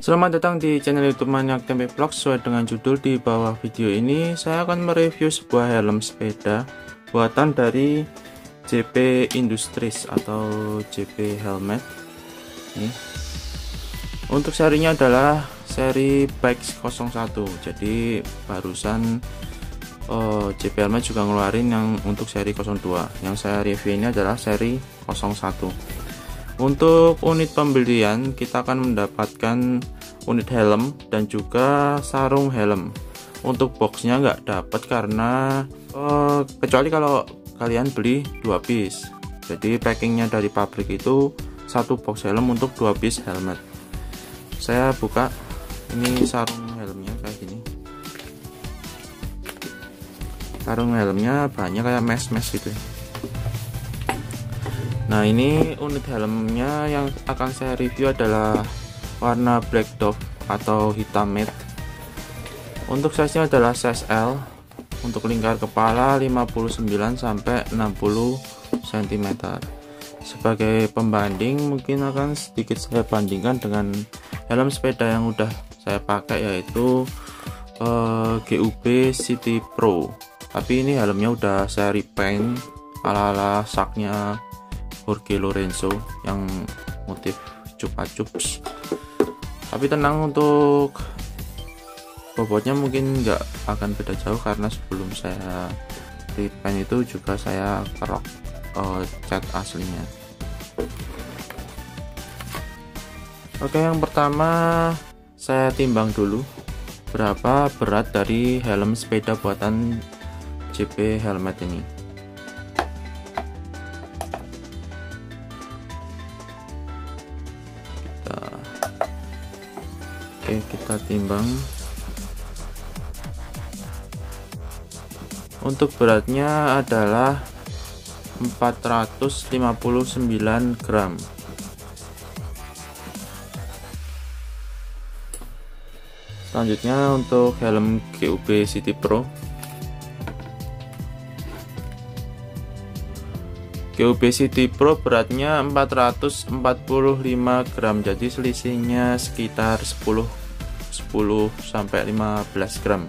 Selamat datang di channel YouTube Maniak Tempe Vlog. Sesuai dengan judul di bawah video ini, saya akan mereview sebuah helm sepeda buatan dari JP Industries atau JP Helmet. Ini untuk serinya adalah seri Bikes 01. Jadi barusan JP Helmet juga ngeluarin yang untuk seri 02. Yang saya review ini adalah seri 01. Untuk unit pembelian kita akan mendapatkan unit helm dan juga sarung helm. Untuk boxnya nggak dapat karena kecuali kalau kalian beli 2 piece. Jadi packingnya dari pabrik itu 1 box helm untuk 2 piece helmet. Saya buka, ini sarung helmnya kayak gini. Sarung helmnya bahannya kayak mesh gitu. Nah, ini unit helmnya yang akan saya review adalah warna black dove atau hitam matte. Untuk size nya adalah size L. Untuk lingkar kepala 59 sampai 60 cm. Sebagai pembanding mungkin akan sedikit saya bandingkan dengan helm sepeda yang udah saya pakai, yaitu GUB City Pro. Tapi ini helmnya udah saya repaint ala-ala saknya Jorge Lorenzo yang motif Chupa Chups. Tapi tenang, untuk bobotnya mungkin nggak akan beda jauh karena sebelum saya repaint itu juga saya kerok cat aslinya. Oke, yang pertama saya timbang dulu berapa berat dari helm sepeda buatan JP Helmet ini. Oke, kita timbang. Untuk beratnya adalah 459 gram. Selanjutnya untuk helm GUB City Pro. GUB City Pro beratnya 445 gram, jadi selisihnya sekitar 10 sampai 15 gram.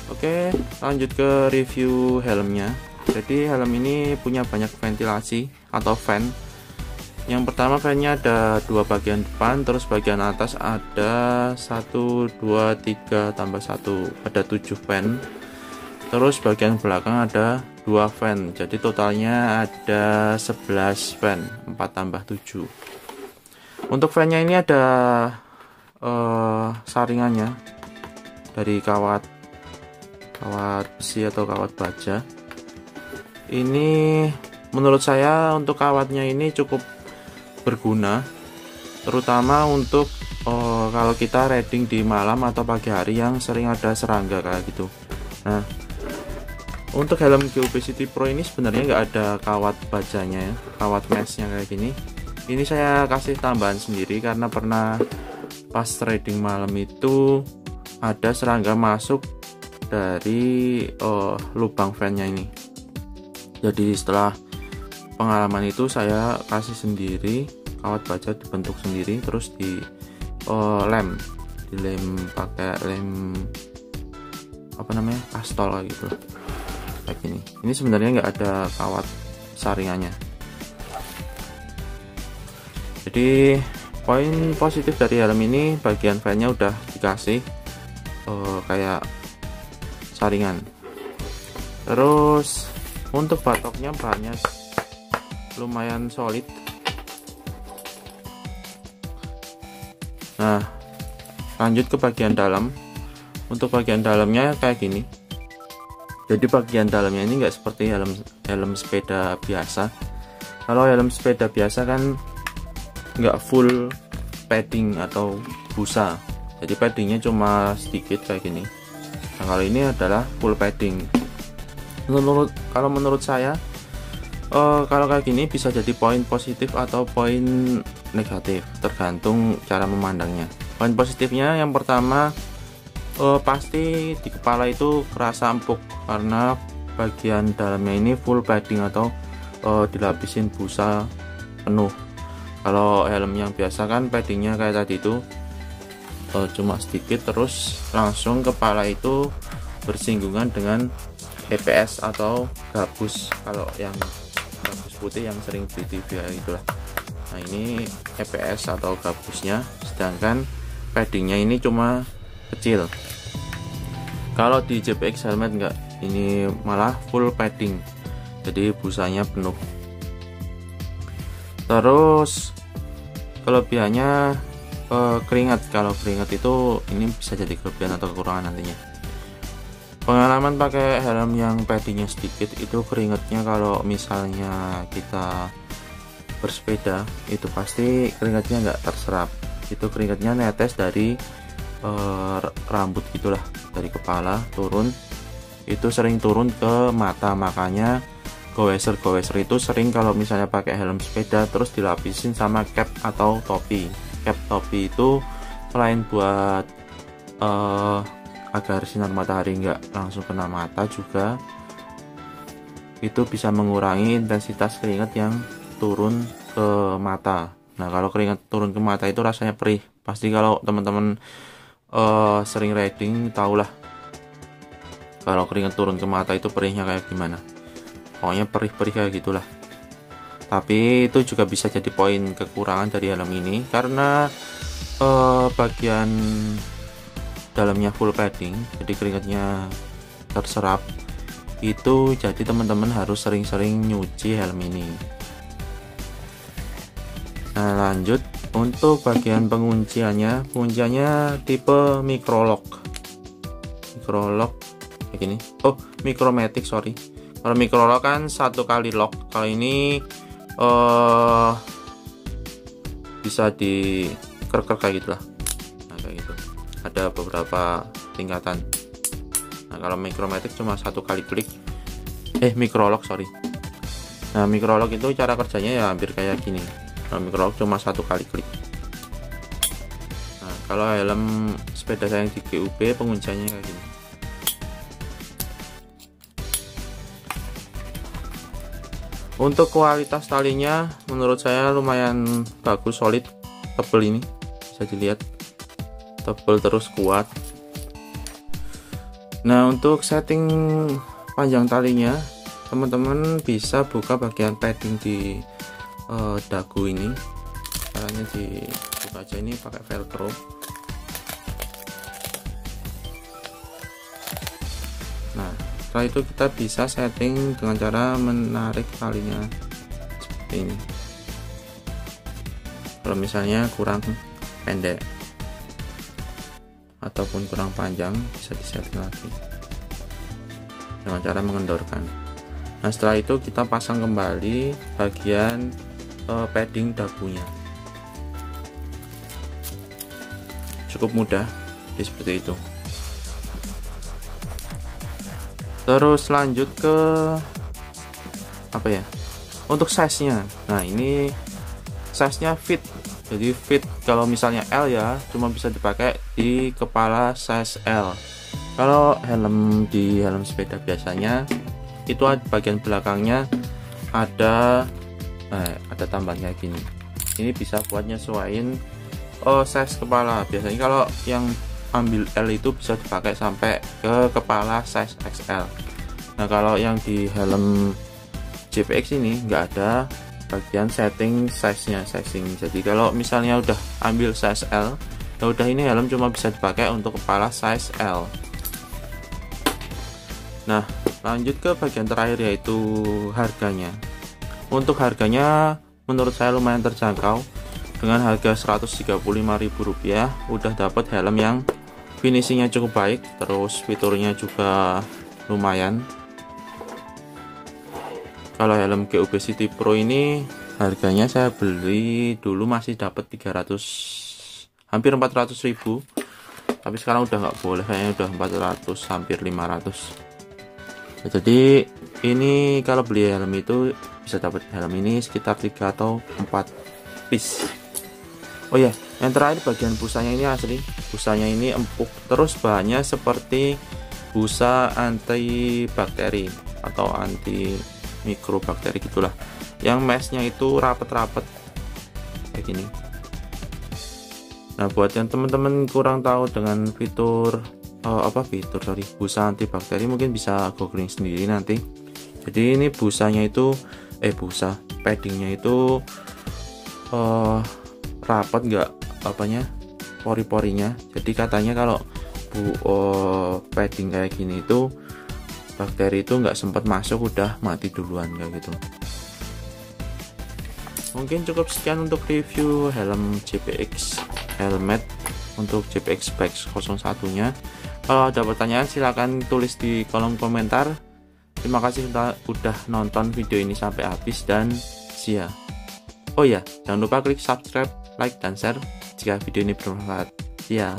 Oke, lanjut ke review helmnya. Jadi helm ini punya banyak ventilasi atau fan. Yang pertama, fannya ada 2 bagian depan, terus bagian atas ada 1, 2, 3 tambah 1, ada 7 fan. Terus bagian belakang ada 2 fan, jadi totalnya ada 11 fan, 4 tambah 7. Untuk fannya ini ada saringannya dari kawat besi atau kawat baja. Ini menurut saya untuk kawatnya ini cukup berguna, terutama untuk kalau kita riding di malam atau pagi hari yang sering ada serangga kayak gitu. Nah, untuk helm GUB City Pro ini sebenarnya nggak ada kawat bajanya ya, kawat meshnya kayak gini. Ini saya kasih tambahan sendiri karena pernah pas riding malam itu ada serangga masuk dari lubang fannya ini. Jadi setelah pengalaman itu saya kasih sendiri kawat baja, dibentuk sendiri, terus di dilem pakai lem pastol gitu kayak gini. Ini sebenarnya nggak ada kawat saringannya. Jadi poin positif dari helm ini, bagian fannya udah dikasih kayak saringan. Terus untuk batoknya bahannya lumayan solid. Nah, lanjut ke bagian dalam. Untuk bagian dalamnya kayak gini. Jadi bagian dalamnya ini nggak seperti helm sepeda biasa. Kalau helm sepeda biasa kan nggak full padding atau busa, jadi paddingnya cuma sedikit kayak gini. Nah, kalau ini adalah full padding. Kalau menurut saya kalau kayak gini bisa jadi poin positif atau poin negatif, tergantung cara memandangnya. Poin positifnya yang pertama, pasti di kepala itu kerasa empuk karena bagian dalamnya ini full padding atau dilapisin busa penuh. Kalau helm yang biasa kan paddingnya kayak tadi itu cuma sedikit, terus langsung kepala itu bersinggungan dengan EPS atau gabus. Kalau yang gabus putih yang sering di TV itulah. Nah, ini EPS atau gabusnya, sedangkan paddingnya ini cuma kecil. Kalau di JPX helmet enggak, ini malah full padding, jadi busanya penuh. Terus kelebihannya keringat. Kalau keringat itu ini bisa jadi kelebihan atau kekurangan nantinya. Pengalaman pakai helm yang paddingnya sedikit itu keringatnya, kalau misalnya kita bersepeda itu pasti keringatnya nggak terserap. Itu keringatnya netes dari rambut gitulah, dari kepala turun, itu sering turun ke mata. Makanya goweser itu sering kalau misalnya pakai helm sepeda terus dilapisin sama cap atau topi. Cap topi itu selain buat agar sinar matahari nggak langsung kena mata, juga itu bisa mengurangi intensitas keringat yang turun ke mata. Nah, kalau keringat turun ke mata itu rasanya perih. Pasti kalau teman-teman sering riding tahulah kalau keringat turun ke mata itu perihnya kayak gimana. Pokoknya perih-perih kayak gitulah. Tapi itu juga bisa jadi poin kekurangan dari helm ini, karena bagian dalamnya full padding, jadi keringatnya terserap. Itu jadi teman-teman harus sering-sering nyuci helm ini. Nah, lanjut untuk bagian pengunciannya tipe micro-lock kayak gini. Oh, micromatic, sorry. Kalau micro-lock kan satu kali lock, kalau ini bisa di kerker kayak gitulah. Nah, kayak gitu. Ada beberapa tingkatan. Nah, kalau micromatic cuma satu kali klik. Micro-lock, sorry. Nah, micro-lock itu cara kerjanya ya hampir kayak gini. Kalau micro-lock cuma satu kali klik. Nah, kalau helm sepeda saya yang di GUB pengunciannya kayak gini. Untuk kualitas talinya menurut saya lumayan bagus, solid, tebel. Ini bisa dilihat tebel terus kuat. Nah, untuk setting panjang talinya teman-teman bisa buka bagian padding di dagu ini. Caranya dibuka aja, ini pakai velcro. Nah, setelah itu kita bisa setting dengan cara menarik talinya seperti ini. Kalau misalnya kurang pendek ataupun kurang panjang, bisa disetting lagi dengan cara mengendorkan. Nah, setelah itu kita pasang kembali bagian padding dagunya. Cukup mudah, seperti itu. Terus lanjut ke apa ya, untuk size nya. Nah, ini size nya fit, jadi fit. Kalau misalnya L ya cuma bisa dipakai di kepala size L. Kalau di helm sepeda biasanya itu bagian belakangnya ada tambahan kayak gini. Ini bisa buat nyesuaiin size kepala. Biasanya kalau yang ambil L itu bisa dipakai sampai ke kepala size XL. Nah, kalau yang di helm JPX ini nggak ada bagian setting size-nya, jadi kalau misalnya udah ambil size L, ya udah, ini helm cuma bisa dipakai untuk kepala size L. Nah, lanjut ke bagian terakhir yaitu harganya. Untuk harganya menurut saya lumayan terjangkau. Dengan harga Rp135.000 udah dapat helm yang finishingnya cukup baik, terus fiturnya juga lumayan. Kalau helm GUB City Pro ini harganya saya beli dulu masih dapat 300, hampir 400.000, tapi sekarang udah nggak boleh, kayaknya udah 400, hampir 500. Jadi ini kalau beli helm itu bisa dapat helm ini sekitar 3 atau 4 piece. Oh ya, yang terakhir bagian busanya ini asli, busanya ini empuk, terus bahannya seperti busa anti bakteri atau anti mikrobakteri gitulah. Yang meshnya itu rapet-rapet kayak gini. Nah, buat yang teman-teman kurang tahu dengan fitur busa antibakteri, mungkin bisa googling sendiri nanti. Jadi ini busanya itu paddingnya itu rapat, nggak pori-porinya. Jadi katanya kalau padding kayak gini itu bakteri itu nggak sempat masuk, udah mati duluan kayak gitu. Mungkin cukup sekian untuk review helm JPX helmet untuk JPX Bike 01 nya. Kalau ada pertanyaan silahkan tulis di kolom komentar. Terima kasih udah nonton video ini sampai habis dan see ya. Oh ya, jangan lupa klik subscribe, like, dan share jika video ini bermanfaat. See ya.